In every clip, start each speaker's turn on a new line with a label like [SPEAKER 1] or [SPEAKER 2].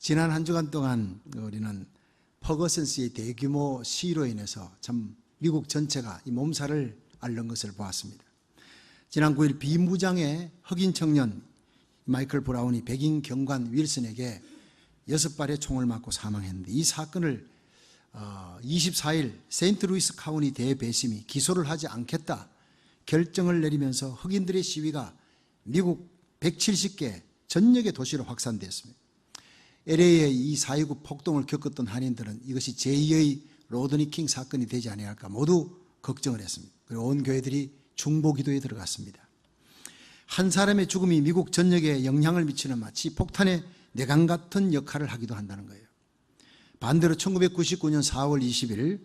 [SPEAKER 1] 지난 한 주간 동안 우리는 퍼거슨 씨의 대규모 시위로 인해서 참 미국 전체가 이 몸살을 앓는 것을 보았습니다. 지난 9일 비무장의 흑인 청년 마이클 브라운이 백인 경관 윌슨에게 6발의 총을 맞고 사망했는데, 이 사건을 24일 세인트루이스 카운티 대배심이 기소를 하지 않겠다 결정을 내리면서 흑인들의 시위가 미국 170개 전역의 도시로 확산되었습니다. LA의 이 4.29 폭동을 겪었던 한인들은 이것이 제2의 로드니 킹 사건이 되지 아니할까 모두 걱정을 했습니다. 그리고 온 교회들이 중보기도에 들어갔습니다. 한 사람의 죽음이 미국 전역에 영향을 미치는 마치 폭탄의 내강 같은 역할을 하기도 한다는 거예요. 반대로 1999년 4월 20일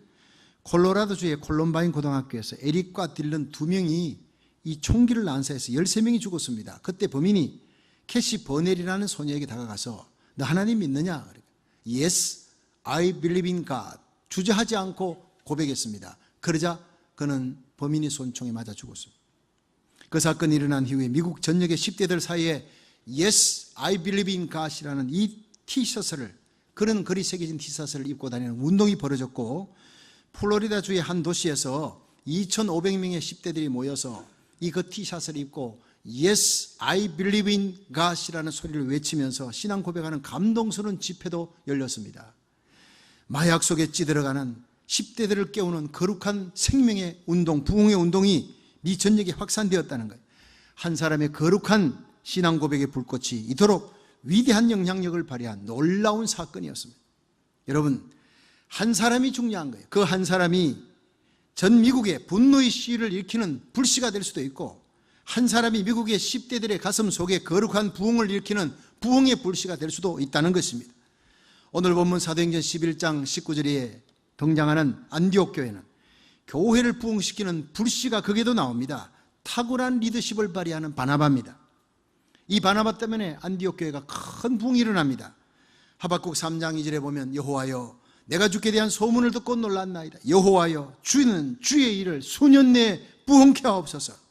[SPEAKER 1] 콜로라도주의 콜럼바인 고등학교에서 에릭과 딜런 두 명이 이 총기를 난사해서 13명이 죽었습니다. 그때 범인이 캐시 버넬이라는 소녀에게 다가가서 너 하나님 믿느냐? Yes, I believe in God. 주저하지 않고 고백했습니다. 그러자 그는 범인이 쏜 총에 맞아 죽었습니다. 그 사건이 일어난 이후에 미국 전역의 10대들 사이에 Yes, I believe in God이라는 이 티셔츠를, 그런 글이 새겨진 티셔츠를 입고 다니는 운동이 벌어졌고, 플로리다주의 한 도시에서 2,500명의 10대들이 모여서 이 그 티셔츠를 입고 Yes, I believe in God이라는 소리를 외치면서 신앙 고백하는 감동스러운 집회도 열렸습니다. 마약 속에 찌들어가는 10대들을 깨우는 거룩한 생명의 운동, 부흥의 운동이 미 전역에 확산되었다는 거예요. 한 사람의 거룩한 신앙 고백의 불꽃이 이토록 위대한 영향력을 발휘한 놀라운 사건이었습니다. 여러분, 한 사람이 중요한 거예요. 그 한 사람이 전 미국의 분노의 시위를 일으키는 불씨가 될 수도 있고, 한 사람이 미국의 10대들의 가슴 속에 거룩한 부흥을 일으키는 부흥의 불씨가 될 수도 있다는 것입니다. 오늘 본문 사도행전 11장 19절에 등장하는 안디옥 교회는 교회를 부흥시키는 불씨가 거기에도 나옵니다. 탁월한 리더십을 발휘하는 바나바입니다. 이 바나바 때문에 안디옥 교회가 큰 부흥이 일어납니다. 하박국 3장 2절에 보면 여호와여 내가 주께 대한 소문을 듣고 놀랐나이다. 여호와여 주는 주의 일을 수년 내에 부흥케 하옵소서.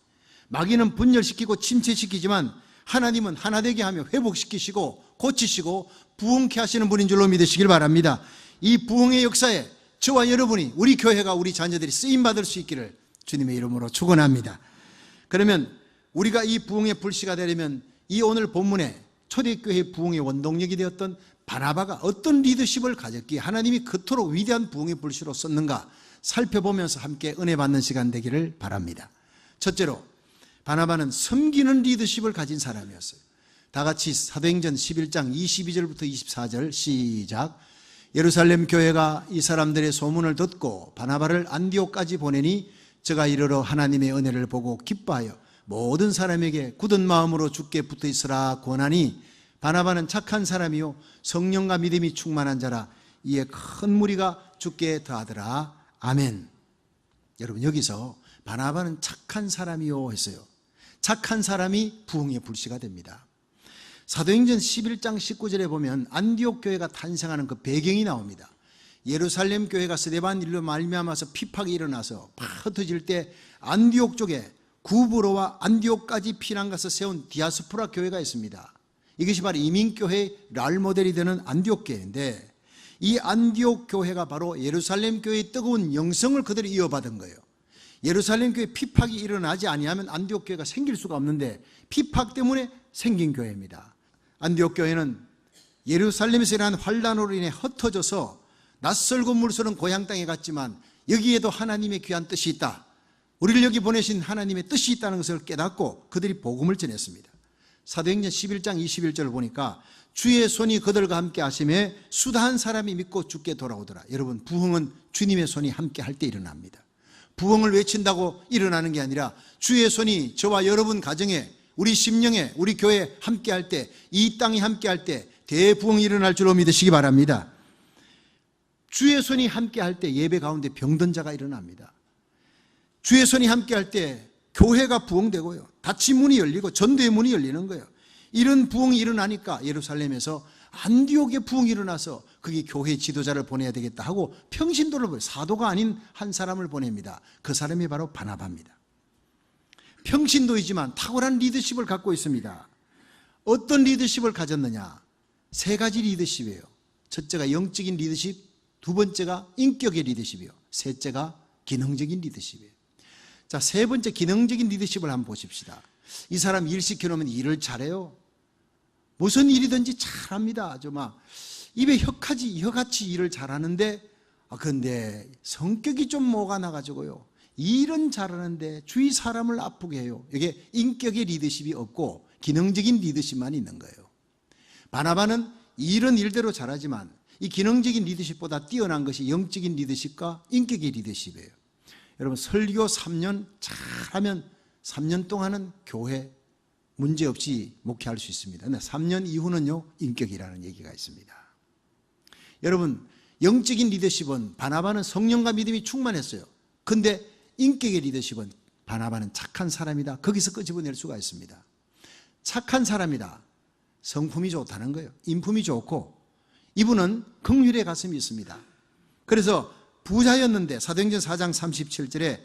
[SPEAKER 1] 마귀는 분열시키고 침체시키지만 하나님은 하나되게 하며 회복시키시고 고치시고 부흥케 하시는 분인 줄로 믿으시길 바랍니다. 이 부흥의 역사에 저와 여러분이, 우리 교회가, 우리 자녀들이 쓰임받을 수 있기를 주님의 이름으로 축원합니다. 그러면 우리가 이 부흥의 불씨가 되려면 이 오늘 본문에 초대교회 부흥의 원동력이 되었던 바나바가 어떤 리더십을 가졌기에 하나님이 그토록 위대한 부흥의 불씨로 썼는가 살펴보면서 함께 은혜 받는 시간 되기를 바랍니다. 첫째로 바나바는 섬기는 리더십을 가진 사람이었어요. 다 같이 사도행전 11장 22절부터 24절 시작. 예루살렘 교회가 이 사람들의 소문을 듣고 바나바를 안디옥까지 보내니 저가 이르러 하나님의 은혜를 보고 기뻐하여 모든 사람에게 굳은 마음으로 주께 붙어 있으라 권하니 바나바는 착한 사람이요 성령과 믿음이 충만한 자라. 이에 큰 무리가 주께 더하더라. 아멘. 여러분, 여기서 바나바는 착한 사람이요 했어요. 착한 사람이 부흥의 불씨가 됩니다. 사도행전 11장 19절에 보면 안디옥 교회가 탄생하는 그 배경이 나옵니다. 예루살렘 교회가 스데반 일로 말미암아서 피팍이 일어나서 흩어질 때 안디옥 쪽에 구브로와 안디옥까지 피난 가서 세운 디아스포라 교회가 있습니다. 이것이 바로 이민교회의 랄모델이 되는 안디옥 교회인데, 이 안디옥 교회가 바로 예루살렘 교회의 뜨거운 영성을 그대로 이어받은 거예요. 예루살렘 교회 피팍이 일어나지 아니하면 안디옥 교회가 생길 수가 없는데 피팍 때문에 생긴 교회입니다. 안디옥 교회는 예루살렘에서 일어난 환란으로 인해 흩어져서 낯설고 물서는 고향 땅에 갔지만 여기에도 하나님의 귀한 뜻이 있다, 우리를 여기 보내신 하나님의 뜻이 있다는 것을 깨닫고 그들이 복음을 전했습니다. 사도행전 11장 21절을 보니까 주의 손이 그들과 함께 하심에 수다한 사람이 믿고 주께 돌아오더라. 여러분, 부흥은 주님의 손이 함께 할 때 일어납니다. 부흥을 외친다고 일어나는 게 아니라 주의 손이 저와 여러분 가정에, 우리 심령에, 우리 교회에 함께 할 때, 이 땅이 함께 할 때 대부흥이 일어날 줄로 믿으시기 바랍니다. 주의 손이 함께 할 때 예배 가운데 병든 자가 일어납니다. 주의 손이 함께 할 때 교회가 부흥되고요, 닫힌 문이 열리고 전도의 문이 열리는 거예요. 이런 부흥이 일어나니까 예루살렘에서 안디옥의 부흥이 일어나서 거기 교회 지도자를 보내야 되겠다 하고 평신도를 보내요. 사도가 아닌 한 사람을 보냅니다. 그 사람이 바로 바나바입니다. 평신도이지만 탁월한 리더십을 갖고 있습니다. 어떤 리더십을 가졌느냐? 세 가지 리더십이에요. 첫째가 영적인 리더십, 두 번째가 인격의 리더십이요, 셋째가 기능적인 리더십이에요. 자, 세 번째 기능적인 리더십을 한번 보십시다. 이 사람 일 시켜놓으면 일을 잘해요. 무슨 일이든지 잘합니다. 아주 막 입에 혀같이 일을 잘하는데, 그런데 성격이 좀 뭐가 나가지고요, 일은 잘하는데 주위 사람을 아프게 해요. 이게 인격의 리더십이 없고 기능적인 리더십만 있는 거예요. 바나바는 일은 일대로 잘하지만 이 기능적인 리더십보다 뛰어난 것이 영적인 리더십과 인격의 리더십이에요. 여러분, 설교 3년 잘하면 3년 동안은 교회 문제없이 목회할 수 있습니다. 그런데 3년 이후는요, 인격이라는 얘기가 있습니다. 여러분, 영적인 리더십은 바나바는 성령과 믿음이 충만했어요. 그런데 인격의 리더십은 바나바는 착한 사람이다, 거기서 끄집어낼 수가 있습니다. 착한 사람이다, 성품이 좋다는 거예요. 인품이 좋고, 이분은 긍휼의 가슴이 있습니다. 그래서 부자였는데 사도행전 4장 37절에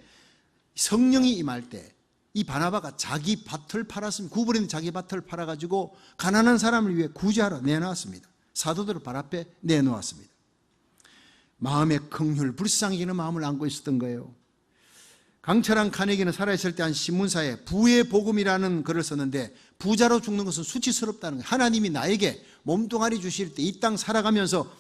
[SPEAKER 1] 성령이 임할 때 이 바나바가 자기 밭을 팔았습니다. 구부린 자기 밭을 팔아가지고 가난한 사람을 위해 구제하러 내놓았습니다. 사도들을 발 앞에 내놓았습니다. 마음의 긍휼, 불쌍히 여기는 마음을 안고 있었던 거예요. 강철한 카네기는 살아있을 때 한 신문사에 부의 복음이라는 글을 썼는데, 부자로 죽는 것은 수치스럽다는 거예요. 하나님이 나에게 몸뚱아리 주실 때 이 땅 살아가면서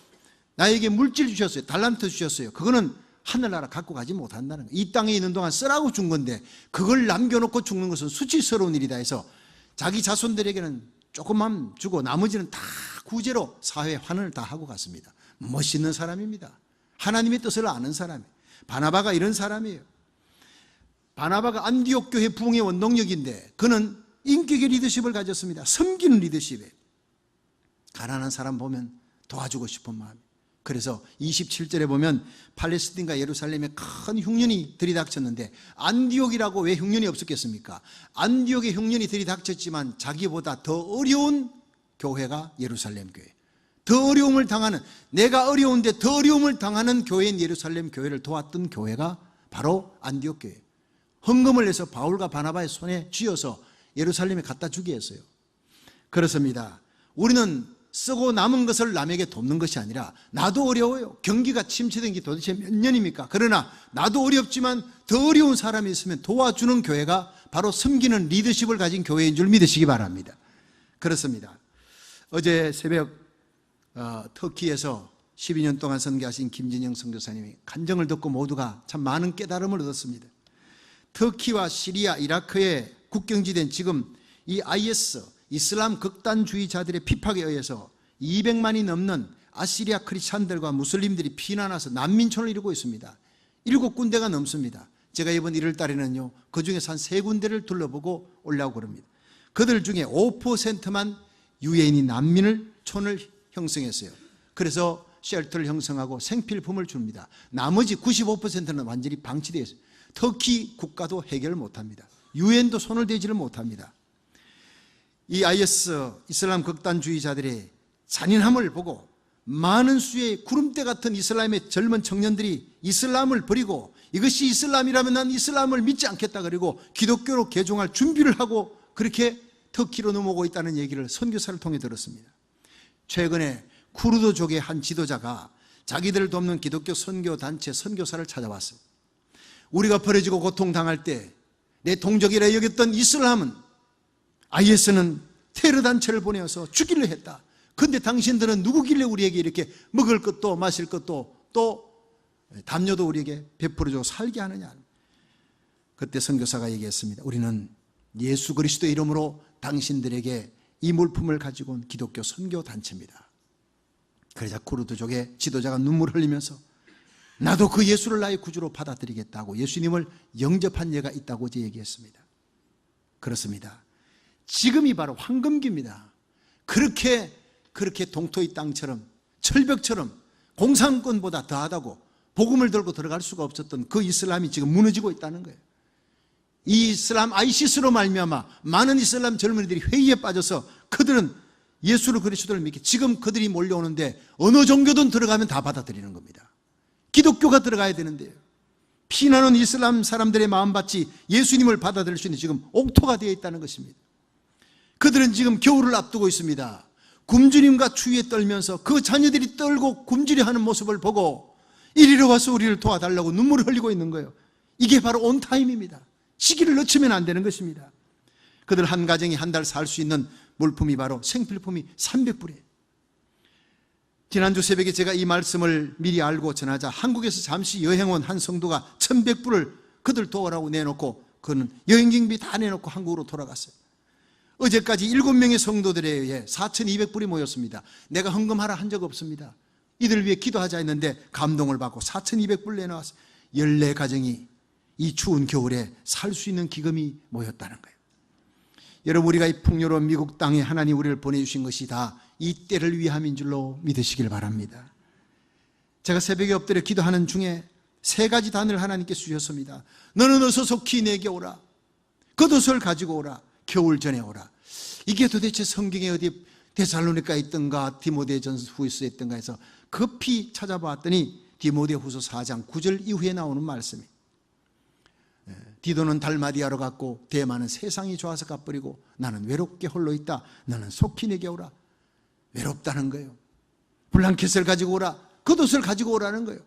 [SPEAKER 1] 나에게 물질 주셨어요. 달란트 주셨어요. 그거는 하늘나라 갖고 가지 못한다는 거예요. 이 땅에 있는 동안 쓰라고 준 건데 그걸 남겨놓고 죽는 것은 수치스러운 일이다 해서 자기 자손들에게는 조금만 주고 나머지는 다 구제로 사회 환원을 다 하고 갔습니다. 멋있는 사람입니다. 하나님의 뜻을 아는 사람이에요. 바나바가 이런 사람이에요. 바나바가 안디옥 교회 부흥의 원동력인데 그는 인격의 리더십을 가졌습니다. 섬기는 리더십에 가난한 사람 보면 도와주고 싶은 마음. 그래서 27절에 보면 팔레스틴과 예루살렘에 큰 흉년이 들이닥쳤는데, 안디옥이라고 왜 흉년이 없었겠습니까? 안디옥에 흉년이 들이닥쳤지만 자기보다 더 어려운 교회가 예루살렘 교회, 더 어려움을 당하는, 내가 어려운데 더 어려움을 당하는 교회인 예루살렘 교회를 도왔던 교회가 바로 안디옥 교회. 헌금을 해서 바울과 바나바의 손에 쥐어서 예루살렘에 갖다 주게 했어요. 그렇습니다. 우리는 쓰고 남은 것을 남에게 돕는 것이 아니라, 나도 어려워요. 경기가 침체된 게 도대체 몇 년입니까? 그러나 나도 어렵지만 더 어려운 사람이 있으면 도와주는 교회가 바로 섬기는 리더십을 가진 교회인 줄 믿으시기 바랍니다. 그렇습니다. 어제 새벽 터키에서 12년 동안 선교하신 김진영 선교사님이 간증을 듣고 모두가 참 많은 깨달음을 얻었습니다. 터키와 시리아, 이라크의 국경지대는 지금 이 IS, 이슬람 극단주의자들의 핍박에 의해서 200만이 넘는 아시리아 크리스찬들과 무슬림들이 피난와서 난민촌을 이루고 있습니다. 7군데가 넘습니다. 제가 이번 1월 달에는요, 그 중에서 한 3군데를 둘러보고 올라오고 그럽니다. 그들 중에 5%만 유엔이 난민을 촌을 형성했어요. 그래서 쉘터를 형성하고 생필품을 줍니다. 나머지 95%는 완전히 방치되어 있어요. 터키 국가도 해결을 못합니다. 유엔도 손을 대지를 못합니다. 이 IS, 이슬람 극단주의자들의 잔인함을 보고 많은 수의 구름대 같은 이슬람의 젊은 청년들이 이슬람을 버리고, 이것이 이슬람이라면 난 이슬람을 믿지 않겠다, 그리고 기독교로 개종할 준비를 하고 그렇게 터키로 넘어오고 있다는 얘기를 선교사를 통해 들었습니다. 최근에 쿠르드족의 한 지도자가 자기들을 돕는 기독교 선교단체 선교사를 찾아왔어요. 우리가 버려지고 고통당할 때 내 동족이라 여겼던 이슬람은, IS는 테러단체를 보내어서 죽이려 했다. 그런데 당신들은 누구길래 우리에게 이렇게 먹을 것도 마실 것도 또 담요도 우리에게 베풀어주고 살게 하느냐. 그때 선교사가 얘기했습니다. 우리는 예수 그리스도의 이름으로 당신들에게 이 물품을 가지고 온 기독교 선교단체입니다. 그러자 쿠르드족의 지도자가 눈물을 흘리면서 나도 그 예수를 나의 구주로 받아들이겠다고 예수님을 영접한 예가 있다고 이제 얘기했습니다. 그렇습니다. 지금이 바로 황금기입니다. 그렇게 동토의 땅처럼 철벽처럼 공산권보다 더하다고 복음을 들고 들어갈 수가 없었던 그 이슬람이 지금 무너지고 있다는 거예요. 이 이슬람 ISIS로 말미암아 많은 이슬람 젊은이들이 회의에 빠져서 그들은 예수를 그리스도를 믿게, 지금 그들이 몰려오는데 어느 종교든 들어가면 다 받아들이는 겁니다. 기독교가 들어가야 되는데요. 피나는 이슬람 사람들의 마음밭이 예수님을 받아들일 수 있는 지금 옥토가 되어 있다는 것입니다. 그들은 지금 겨울을 앞두고 있습니다. 굶주림과 추위에 떨면서 그 자녀들이 떨고 굶주려하는 모습을 보고 이리로 와서 우리를 도와달라고 눈물을 흘리고 있는 거예요. 이게 바로 온타임입니다. 시기를 놓치면 안 되는 것입니다. 그들 한 가정이 한 달 살 수 있는 물품이 바로 생필품이 300불이에요. 지난주 새벽에 제가 이 말씀을 미리 알고 전하자 한국에서 잠시 여행 온 한 성도가 1100불을 그들 도와라고 내놓고 그는 여행경비 다 내놓고 한국으로 돌아갔어요. 어제까지 7명의 성도들에 의해 4200불이 모였습니다. 내가 헌금하라 한 적 없습니다. 이들을 위해 기도하자 했는데 감동을 받고 4200불 내놓았어요. 14가정이 이 추운 겨울에 살 수 있는 기금이 모였다는 거예요. 여러분, 우리가 이 풍요로운 미국 땅에 하나님 우리를 보내주신 것이 다 이 때를 위함인 줄로 믿으시길 바랍니다. 제가 새벽에 엎드려 기도하는 중에 3가지 단어를 하나님께 주셨습니다. 너는 어서 속히 내게 오라. 겉옷을 가지고 오라. 겨울 전에 오라. 이게 도대체 성경에 어디 데살로니가에 있던가 디모데전후서에 있던가 해서 급히 찾아봤더니 디모데후서 4장 9절 이후에 나오는 말씀이에요. 디도는 달마디아로 갔고 데마는 세상이 좋아서 가버리고 나는 외롭게 홀로 있다. 너는 속히 내게 오라. 외롭다는 거예요. 블랑켓을 가지고 오라. 겉옷을 가지고 오라는 거예요.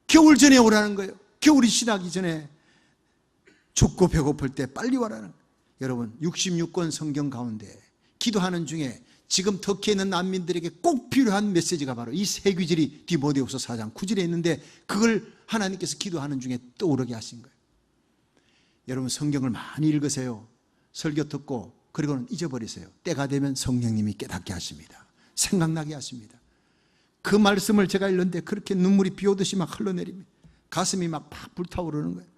[SPEAKER 1] 겨울 전에 오라는 거예요. 겨울이 지나기 전에 춥고 배고플 때 빨리 와라는 거예요. 여러분, 66권 성경 가운데 기도하는 중에 지금 터키에 있는 난민들에게 꼭 필요한 메시지가 바로 이 세 구절이 디모데후서 4장 9절에 있는데 그걸 하나님께서 기도하는 중에 떠오르게 하신 거예요. 여러분, 성경을 많이 읽으세요. 설교 듣고 그리고는 잊어버리세요. 때가 되면 성령님이 깨닫게 하십니다. 생각나게 하십니다. 그 말씀을 제가 읽는데 그렇게 눈물이 비오듯이 막 흘러내립니다. 가슴이 막 불타오르는 거예요.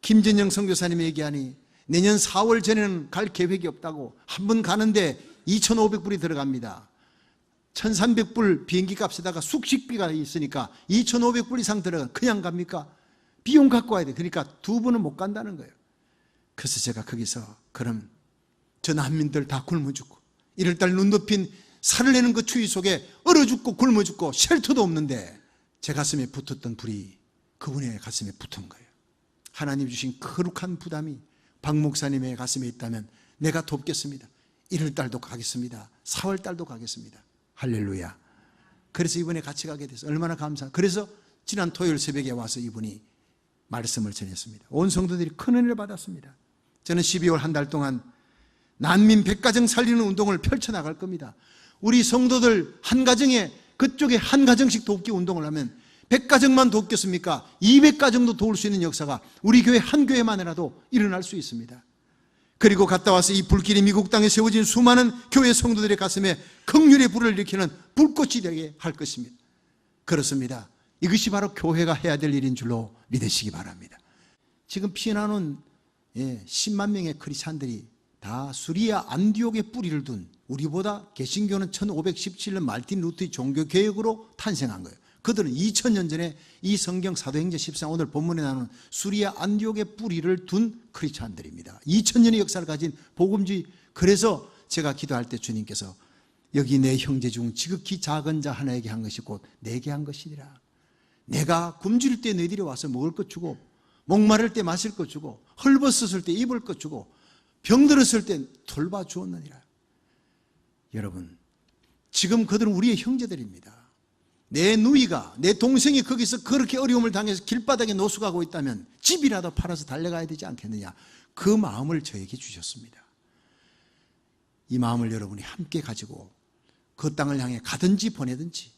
[SPEAKER 1] 김전영 선교사님이 얘기하니 내년 4월 전에는 갈 계획이 없다고. 한 번 가는데 2,500불이 들어갑니다. 1,300불 비행기 값에다가 숙식비가 있으니까 2,500불 이상 들어가. 그냥 갑니까? 비용 갖고 와야 돼. 그러니까 2번은 못 간다는 거예요. 그래서 제가 거기서 그럼 저 난민들 다 굶어 죽고 1월달 눈 덮인 살을 내는 그 추위 속에 얼어 죽고 굶어 죽고 쉘터도 없는데 제 가슴에 붙었던 불이 그분의 가슴에 붙은 거예요. 하나님 주신 거룩한 부담이 박 목사님의 가슴에 있다면 내가 돕겠습니다. 1월달도 가겠습니다. 4월달도 가겠습니다. 할렐루야. 그래서 이번에 같이 가게 돼서 얼마나 감사해요. 그래서 지난 토요일 새벽에 와서 이분이 말씀을 전했습니다. 온 성도들이 큰 은혜를 받았습니다. 저는 12월 한 달 동안 난민 100가정 살리는 운동을 펼쳐나갈 겁니다. 우리 성도들 한 가정에 그쪽에 한 가정씩 돕기 운동을 하면 100가정만 돕겠습니까? 200가정도 도울 수 있는 역사가 우리 교회 한 교회만이라도 일어날 수 있습니다. 그리고 갔다 와서 이 불길이 미국 땅에 세워진 수많은 교회 성도들의 가슴에 긍휼의 불을 일으키는 불꽃이 되게 할 것입니다. 그렇습니다. 이것이 바로 교회가 해야 될 일인 줄로 믿으시기 바랍니다. 지금 피난온 10만 명의 크리스찬들이 다 수리아 안디옥에 뿌리를 둔, 우리보다 개신교는 1517년 말틴 루터의 종교개혁으로 탄생한 거예요. 그들은 2000년 전에 이 성경 사도행전 14장 오늘 본문에 나오는 수리아 안디옥에 뿌리를 둔 크리스찬들입니다. 2000년의 역사를 가진 복음주의. 그래서 제가 기도할 때 주님께서 여기 내 형제 중 지극히 작은 자 하나에게 한 것이 곧 내게 한 것이니라. 내가 굶주릴 때 너희들이 와서 먹을 것 주고, 목마를 때 마실 것 주고, 헐벗었을 때 입을 것 주고, 병들었을 때 돌봐주었느니라. 여러분, 지금 그들은 우리의 형제들입니다. 내 누이가, 내 동생이 거기서 그렇게 어려움을 당해서 길바닥에 노숙하고 있다면 집이라도 팔아서 달려가야 되지 않겠느냐. 그 마음을 저에게 주셨습니다. 이 마음을 여러분이 함께 가지고 그 땅을 향해 가든지 보내든지.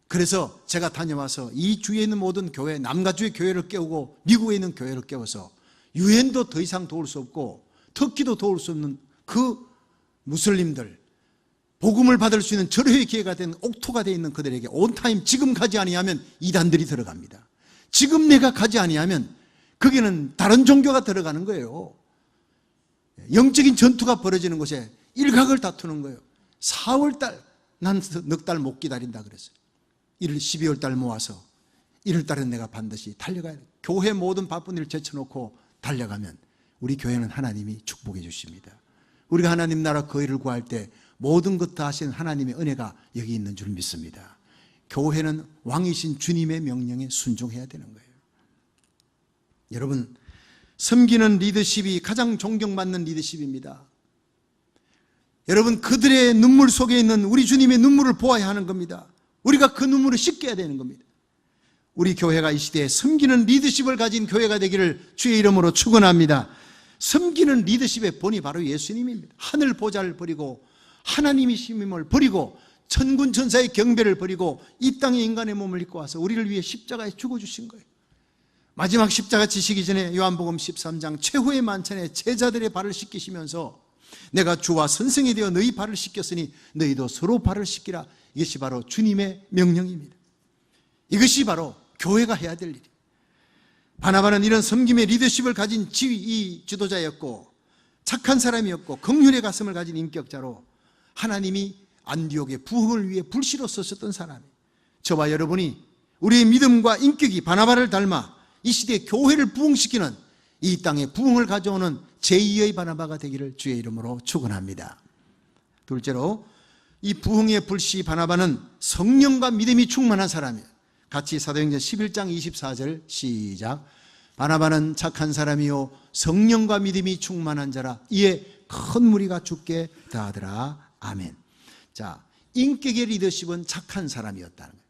[SPEAKER 1] 그래서 제가 다녀와서 이 주위에 있는 모든 교회, 남가주의 교회를 깨우고 미국에 있는 교회를 깨워서 유엔도 더 이상 도울 수 없고 터키도 도울 수 없는 그 무슬림들, 복음을 받을 수 있는 절호의 기회가 된 옥토가 되어 있는 그들에게 온타임 지금 가지 아니하면 이단들이 들어갑니다. 지금 내가 가지 아니하면 거기는 다른 종교가 들어가는 거예요. 영적인 전투가 벌어지는 곳에 일각을 다투는 거예요. 4월달 난 넉 달 못 기다린다 그랬어요. 12월달 모아서 1월달은 내가 반드시 달려가야 돼. 교회 모든 바쁜 일을 제쳐놓고 달려가면 우리 교회는 하나님이 축복해 주십니다. 우리가 하나님 나라 그 일을 구할 때 모든 것 다 하시는 하나님의 은혜가 여기 있는 줄 믿습니다. 교회는 왕이신 주님의 명령에 순종해야 되는 거예요. 여러분, 섬기는 리더십이 가장 존경받는 리더십입니다. 여러분, 그들의 눈물 속에 있는 우리 주님의 눈물을 보아야 하는 겁니다. 우리가 그 눈물을 씻겨야 되는 겁니다. 우리 교회가 이 시대에 섬기는 리더십을 가진 교회가 되기를 주의 이름으로 축원합니다. 섬기는 리더십의 본이 바로 예수님입니다. 하늘 보좌를 버리고 하나님의 심임을 버리고 천군 천사의 경배를 버리고 이 땅에 인간의 몸을 입고 와서 우리를 위해 십자가에 죽어주신 거예요. 마지막 십자가 지시기 전에 요한복음 13장 최후의 만찬에 제자들의 발을 씻기시면서 내가 주와 선생이 되어 너희 발을 씻겼으니 너희도 서로 발을 씻기라. 이것이 바로 주님의 명령입니다. 이것이 바로 교회가 해야 될 일이에요. 바나바는 이런 섬김의 리더십을 가진 이 지도자였고 착한 사람이었고 긍휼의 가슴을 가진 인격자로 하나님이 안디옥의 부흥을 위해 불씨로 썼었던 사람이에요. 저와 여러분이 우리의 믿음과 인격이 바나바를 닮아 이 시대의 교회를 부흥시키는 이 땅에 부흥을 가져오는 제2의 바나바가 되기를 주의 이름으로 축원합니다. 둘째로 이 부흥의 불씨 바나바는 성령과 믿음이 충만한 사람이에요. 같이 사도행전 11장 24절 시작. 바나바는 착한 사람이요 성령과 믿음이 충만한 자라 이에 큰 무리가 죽게 다하더라. 아멘. 자, 인격의 리더십은 착한 사람이었다는 거예요.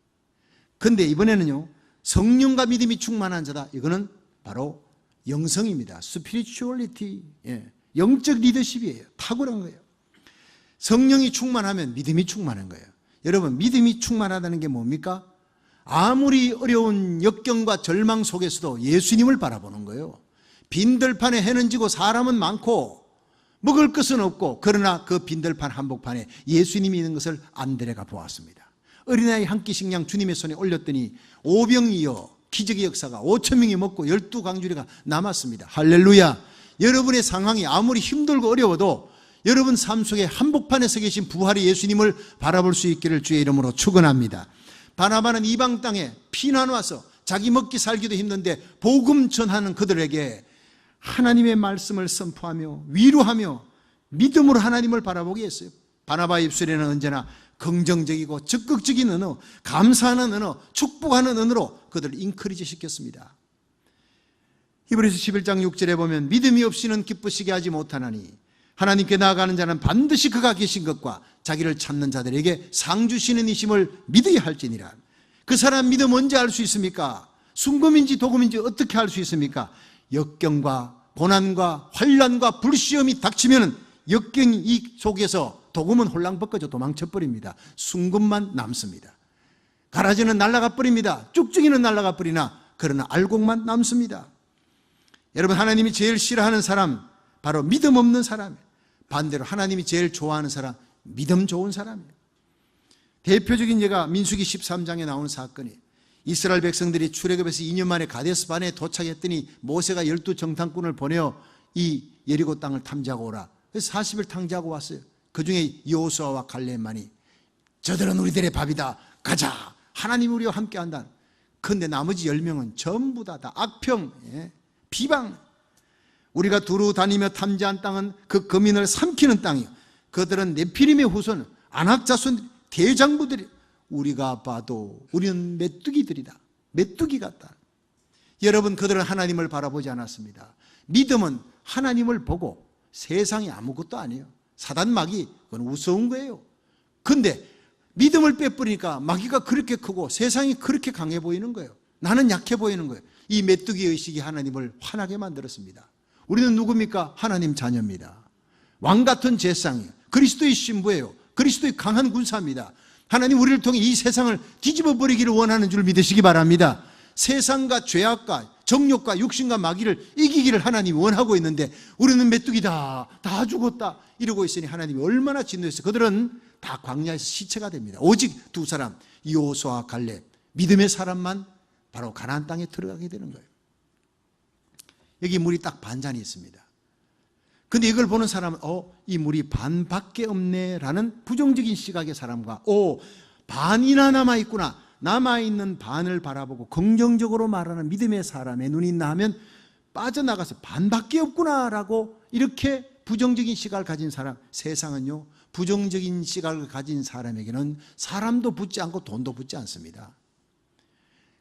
[SPEAKER 1] 그런데 이번에는요, 성령과 믿음이 충만한 자다. 이거는 바로 영성입니다. 스피리추얼리티, 영적 리더십이에요. 탁월한 거예요. 성령이 충만하면 믿음이 충만한 거예요. 여러분, 믿음이 충만하다는 게 뭡니까? 아무리 어려운 역경과 절망 속에서도 예수님을 바라보는 거예요. 빈들판에 해는 지고 사람은 많고 먹을 것은 없고 그러나 그 빈들판 한복판에 예수님이 있는 것을 안드레가 보았습니다. 어린아이 한 끼 식량 주님의 손에 올렸더니 오병이어 기적의 역사가 5,000명이 먹고 12강주리가 남았습니다. 할렐루야. 여러분의 상황이 아무리 힘들고 어려워도 여러분 삶 속에 한복판에 서 계신 부활의 예수님을 바라볼 수 있기를 주의 이름으로 축원합니다. 바나바는 이방 땅에 피난 와서 자기 먹기 살기도 힘든데 복음 전하는 그들에게 하나님의 말씀을 선포하며 위로하며 믿음으로 하나님을 바라보게 했어요. 바나바의 입술에는 언제나 긍정적이고 적극적인 언어, 감사하는 언어, 축복하는 언어로 그들을 인커리지 시켰습니다. 히브리서 11장 6절에 보면 믿음이 없이는 기쁘시게 하지 못하나니 하나님께 나아가는 자는 반드시 그가 계신 것과 자기를 찾는 자들에게 상 주시는 이심을 믿어야 할지니라. 그 사람 믿음 언제 알 수 있습니까? 순금인지 도금인지 어떻게 알 수 있습니까? 역경과 고난과 환난과 불시험이 닥치면 역경 이 속에서 도금은 홀랑 벗겨져 도망쳐버립니다. 순금만 남습니다. 가라지는 날아가 버립니다. 쭉쭉이는 날아가 버리나 그러나 알곡만 남습니다. 여러분, 하나님이 제일 싫어하는 사람 바로 믿음 없는 사람이에요. 반대로 하나님이 제일 좋아하는 사람, 믿음 좋은 사람이에요. 대표적인 예가 민수기 13장에 나오는 사건이에요. 이스라엘 백성들이 출애굽에서 2년 만에 가데스 바네에 도착했더니 모세가 12정탐꾼을 보내어 이 여리고 땅을 탐지하고 오라. 그래서 40일 탐지하고 왔어요. 그중에 여호수아와 갈렙만이 저들은 우리들의 밥이다. 가자. 하나님 우리와 함께한다. 그런데 나머지 10명은 전부 다 악평, 비방. 우리가 두루 다니며 탐지한 땅은 그 거민을 삼키는 땅이요. 그들은 네피림의 후손, 아낙 자손 대장부들이 우리가 봐도 우리는 메뚜기들이다. 메뚜기 같다. 여러분, 그들은 하나님을 바라보지 않았습니다. 믿음은 하나님을 보고 세상이 아무것도 아니에요. 사단 마귀, 그건 우스운 거예요. 그런데 믿음을 빼버리니까 마귀가 그렇게 크고 세상이 그렇게 강해 보이는 거예요. 나는 약해 보이는 거예요. 이 메뚜기 의식이 하나님을 화나게 만들었습니다. 우리는 누굽니까? 하나님 자녀입니다. 왕 같은 제상이에요. 그리스도의 신부예요. 그리스도의 강한 군사입니다. 하나님 우리를 통해 이 세상을 뒤집어 버리기를 원하는 줄 믿으시기 바랍니다. 세상과 죄악과 정욕과 육신과 마귀를 이기기를 하나님이 원하고 있는데 우리는 메뚜기다, 다 죽었다 이러고 있으니 하나님이 얼마나 진노했어요. 그들은 다 광야에서 시체가 됩니다. 오직 두 사람, 여호수아와 갈렙, 믿음의 사람만 바로 가나안 땅에 들어가게 되는 거예요. 여기 물이 딱 반잔이 있습니다. 근데 이걸 보는 사람은 이 물이 반밖에 없네라는 부정적인 시각의 사람과 반이나 남아있구나, 남아있는 반을 바라보고 긍정적으로 말하는 믿음의 사람의 눈이 나면 빠져나가서 반밖에 없구나라고 이렇게 부정적인 시각을 가진 사람, 세상은요 부정적인 시각을 가진 사람에게는 사람도 붙지 않고 돈도 붙지 않습니다.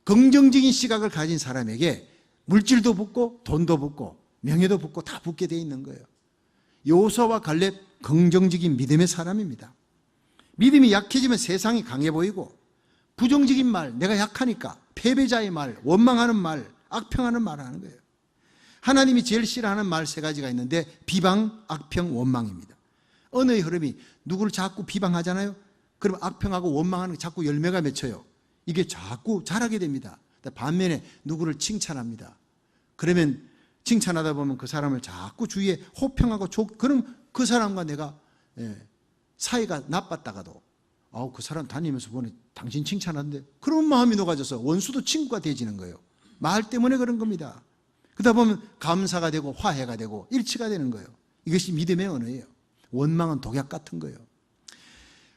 [SPEAKER 1] 긍정적인 시각을 가진 사람에게 물질도 붙고 돈도 붙고 명예도 붙고 다 붙게 돼 있는 거예요. 여호수아와 갈렙 긍정적인 믿음의 사람입니다. 믿음이 약해지면 세상이 강해 보이고 부정적인 말, 내가 약하니까 패배자의 말, 원망하는 말, 악평하는 말을 하는 거예요. 하나님이 제일 싫어하는 말 세 가지가 있는데 비방, 악평, 원망입니다. 언어의 흐름이 누구를 자꾸 비방하잖아요. 그럼 악평하고 원망하는 게 자꾸 열매가 맺혀요. 이게 자꾸 자라게 됩니다. 반면에 누구를 칭찬합니다. 그러면 칭찬하다 보면 그 사람을 자꾸 주위에 호평하고 그럼 그 사람과 내가 사이가 나빴다가도 그 사람 다니면서 보니 당신 칭찬하는데 그런 마음이 녹아져서 원수도 친구가 되어지는 거예요. 말 때문에 그런 겁니다. 그러다 보면 감사가 되고 화해가 되고 일치가 되는 거예요. 이것이 믿음의 언어예요. 원망은 독약 같은 거예요.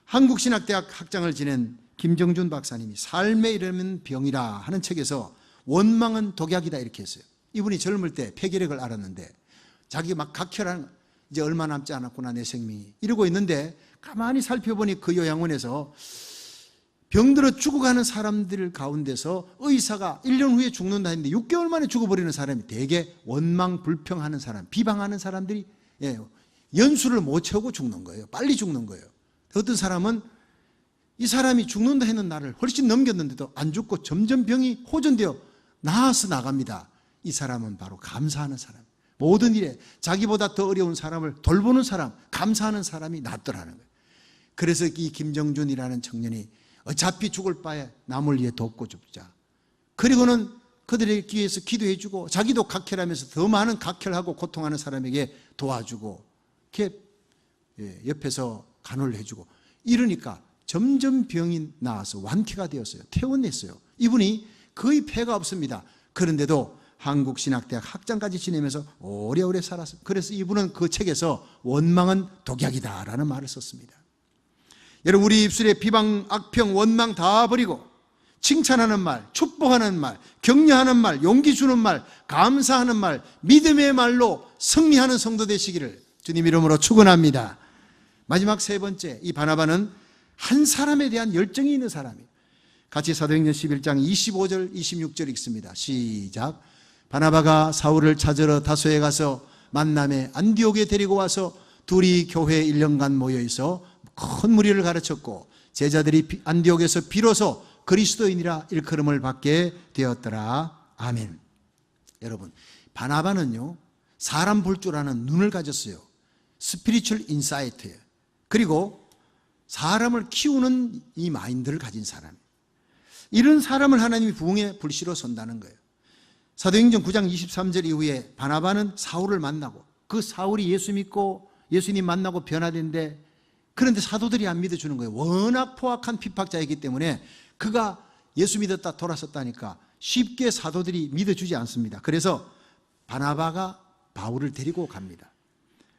[SPEAKER 1] 한국신학대학 학장을 지낸 김정준 박사님이 삶에 이르는 병이라 하는 책에서 원망은 독약이다 이렇게 했어요. 이분이 젊을 때 폐결핵을 앓았는데 자기 막 각혈한 이제 얼마 남지 않았구나 내 생명이 이러고 있는데 가만히 살펴보니 그 요양원에서 병들어 죽어가는 사람들 가운데서 의사가 1년 후에 죽는다 했는데 6개월 만에 죽어버리는 사람이 되게 원망, 불평하는 사람, 비방하는 사람들이 연수를 못 채우고 죽는 거예요. 빨리 죽는 거예요. 어떤 사람은 이 사람이 죽는다 했는 날을 훨씬 넘겼는데도 안 죽고 점점 병이 호전되어 나아서 나갑니다. 이 사람은 바로 감사하는 사람. 모든 일에 자기보다 더 어려운 사람을 돌보는 사람, 감사하는 사람이 낫더라는 거예요. 그래서 이 김정준이라는 청년이 어차피 죽을 바에 남을 위해 돕고 죽자. 그리고는 그들에게 위해서 기도해주고 자기도 각혈하면서 더 많은 각혈하고 고통하는 사람에게 도와주고 이렇게 옆에서 간호를 해주고 이러니까 점점 병이 나아서 완쾌가 되었어요. 퇴원했어요. 이분이 거의 폐가 없습니다. 그런데도 한국신학대학 학장까지 지내면서 오래오래 살았어요. 그래서 이분은 그 책에서 원망은 독약이다라는 말을 썼습니다. 여러분 우리 입술에 비방, 악평, 원망 다 버리고 칭찬하는 말, 축복하는 말, 격려하는 말, 용기 주는 말, 감사하는 말, 믿음의 말로 승리하는 성도 되시기를 주님 이름으로 축원합니다. 마지막 세 번째, 이 바나바는 한 사람에 대한 열정이 있는 사람이에요. 같이 사도행전 11장 25절 26절 읽습니다. 시작. 바나바가 사울을 찾으러 다소에 가서 만남에 안디옥에 데리고 와서 둘이 교회에 1년간 모여있어 큰 무리를 가르쳤고 제자들이 안디옥에서 비로소 그리스도인이라 일컬음을 받게 되었더라. 아멘. 여러분 바나바는요 사람 볼 줄 아는 눈을 가졌어요. 스피리추얼 인사이트예요. 그리고 사람을 키우는 이 마인드를 가진 사람. 이런 사람을 하나님이 부흥의 불씨로 선다는 거예요. 사도행전 9장 23절 이후에 바나바는 사울을 만나고 그 사울이 예수 믿고 예수님 만나고 변화된데 그런데 사도들이 안 믿어주는 거예요. 워낙 포악한 핍박자이기 때문에 그가 예수 믿었다 돌아섰다니까 쉽게 사도들이 믿어주지 않습니다. 그래서 바나바가 바울을 데리고 갑니다.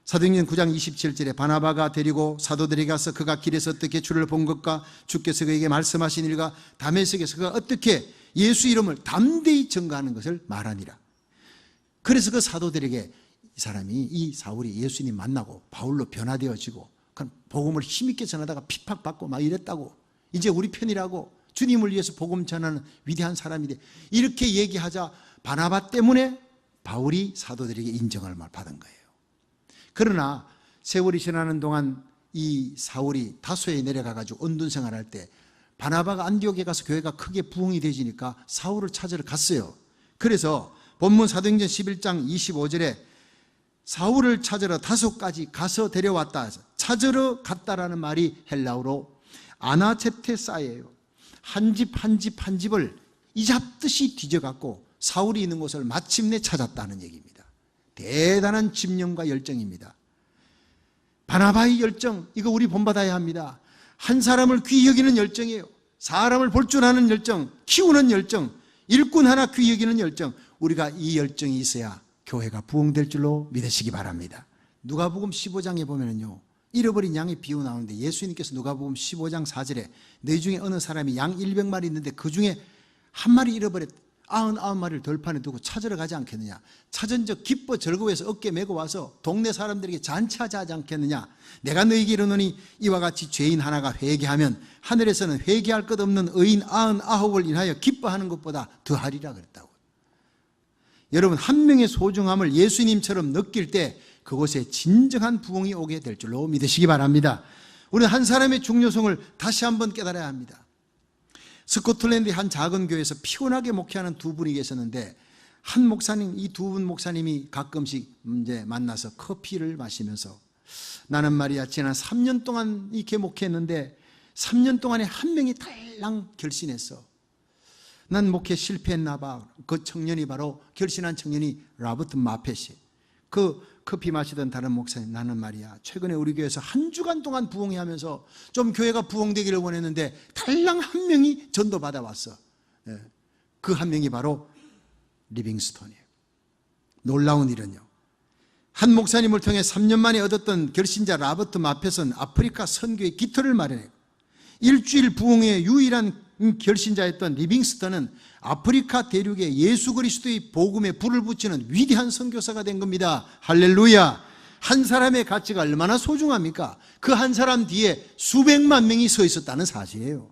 [SPEAKER 1] 사도행전 9장 27절에 바나바가 데리고 사도들에게 가서 그가 길에서 어떻게 주를 본 것과 주께서 그에게 말씀하신 일과 다메섹에서 그가 어떻게 예수 이름을 담대히 전가하는 것을 말하니라. 그래서 그 사도들에게 이 사울이 예수님 만나고 바울로 변화되어지고 복음을 힘있게 전하다가 핍박받고 막 이랬다고 이제 우리 편이라고 주님을 위해서 복음 전하는 위대한 사람이 돼 이렇게 얘기하자 바나바 때문에 바울이 사도들에게 인정을 받은 거예요. 그러나 세월이 지나는 동안 이 사울이 다소에 내려가가지고 언둔 생활할 때 바나바가 안디옥에 가서 교회가 크게 부흥이 되지니까 사울을 찾으러 갔어요. 그래서 본문 사도행전 11장 25절에 사울을 찾으러 다소까지 가서 데려왔다. 찾으러 갔다라는 말이 헬라어로 아나체테사예요. 한 집 한 집 한 집을 이잡듯이 뒤져갖고 사울이 있는 곳을 마침내 찾았다는 얘기입니다. 대단한 집념과 열정입니다. 바나바의 열정, 이거 우리 본받아야 합니다. 한 사람을 귀히 여기는 열정이에요. 사람을 볼 줄 아는 열정, 키우는 열정, 일꾼 하나 귀히 여기는 열정. 우리가 이 열정이 있어야 교회가 부흥될 줄로 믿으시기 바랍니다. 누가복음 15장에 보면은요, 잃어버린 양의 비유 나오는데 예수님께서 누가복음 15장 4절에 너 중에 어느 사람이 양 100마리 있는데 그 중에 한 마리 잃어버렸다. 99마리를 들판에 두고 찾으러 가지 않겠느냐. 찾은 적 기뻐 즐거워해서 어깨 메고 와서 동네 사람들에게 잔치하지 하지 않겠느냐. 내가 너희에게 이르노니 이와 같이 죄인 하나가 회개하면 하늘에서는 회개할 것 없는 의인 99을 인하여 기뻐하는 것보다 더하리라 그랬다고. 여러분 한 명의 소중함을 예수님처럼 느낄 때 그곳에 진정한 부흥이 오게 될 줄로 믿으시기 바랍니다. 우리는 한 사람의 중요성을 다시 한번 깨달아야 합니다. 스코틀랜드의 한 작은 교회에서 피곤하게 목회하는 두 분이 계셨는데, 한 목사님, 이 두 분 목사님이 가끔씩 이제 만나서 커피를 마시면서, 나는 말이야 지난 3년 동안 이렇게 목회했는데 3년 동안에 한 명이 달랑 결신했어. 난 목회 실패했나 봐. 그 청년이 바로, 결신한 청년이 라버트 마펫이. 그 커피 마시던 다른 목사님, 나는 말이야 최근에 우리 교회에서 한 주간 동안 부흥회 하면서 좀 교회가 부흥되기를 원했는데 달랑 한 명이 전도 받아왔어. 그 한 명이 바로 리빙스톤이에요. 놀라운 일은요, 한 목사님을 통해 3년 만에 얻었던 결신자 라버트 마펫은 아프리카 선교의 기틀을 마련해요. 일주일 부흥회의 유일한 결신자였던 리빙스턴은 아프리카 대륙에 예수 그리스도의 복음에 불을 붙이는 위대한 선교사가 된 겁니다. 할렐루야. 한 사람의 가치가 얼마나 소중합니까? 그 한 사람 뒤에 수백만 명이 서 있었다는 사실이에요.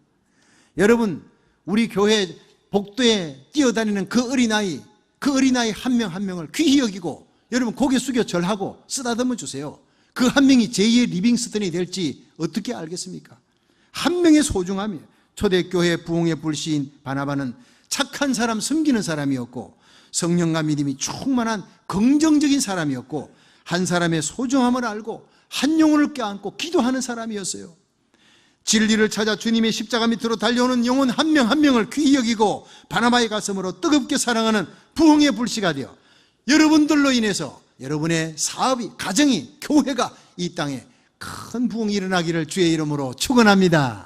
[SPEAKER 1] 여러분, 우리 교회 복도에 뛰어다니는 그 어린아이 한 명 한 명을 귀히 여기고 여러분 고개 숙여 절하고 쓰다듬어 주세요. 그 한 명이 제2의 리빙스턴이 될지 어떻게 알겠습니까? 한 명의 소중함이에요. 초대교회 부흥의 불시인 바나바는 착한 사람, 섬기는 사람이었고 성령과 믿음이 충만한 긍정적인 사람이었고 한 사람의 소중함을 알고 한 영혼을 껴안고 기도하는 사람이었어요. 진리를 찾아 주님의 십자가 밑으로 달려오는 영혼 한 명 한 명을 귀히 여기고 바나바의 가슴으로 뜨겁게 사랑하는 부흥의 불씨가 되어 여러분들로 인해서 여러분의 사업이, 가정이, 교회가 이 땅에 큰 부흥이 일어나기를 주의 이름으로 축원합니다.